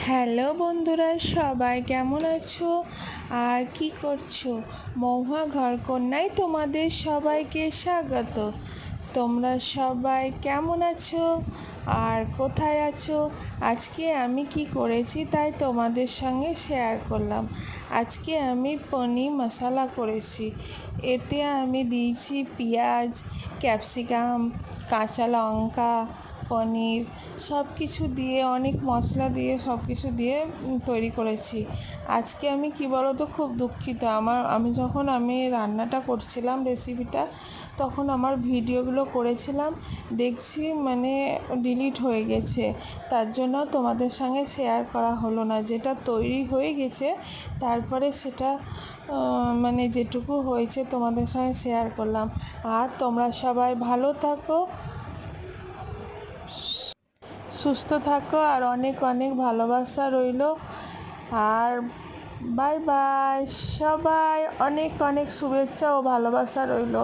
Hello বন্ধুরা, সবাই কেমন আছো আর কি করছো? মহুয়া ঘরকন্যায় তোমাদের সবাইকে স্বাগত। তোমরা সবাই কেমন আছো আর কোথায় আছো? আজকে আমি কি করেছি তাই তোমাদের সঙ্গে শেয়ার করলাম। আজকে আমি পনির মশলা করেছি। এতে আমি দিয়েছি পেঁয়াজ, ক্যাপসিকাম, কাঁচা লঙ্কা, পনির সব কিছু দিয়ে, অনেক মশলা দিয়ে, সব কিছু দিয়ে তৈরি করেছি। আজকে আমি কি বলো তো, খুব দুঃখিত। আমি যখন রান্নাটা করছিলাম, রেসিপিটা, তখন আমার ভিডিওগুলো করেছিলাম, দেখছি ডিলিট হয়ে গেছে। তার জন্য তোমাদের সঙ্গে শেয়ার করা হলো না। যেটা তৈরি হয়ে গেছে তারপরে সেটা যেটুকু হয়েছে তোমাদের সঙ্গে শেয়ার করলাম। আর তোমরা সবাই ভালো থাকো, সুস্থ থাকো, আর অনেক অনেক ভালোবাসা রইল। আর বাই বাই, সবাই অনেক অনেক শুভেচ্ছা ও ভালোবাসা রইল।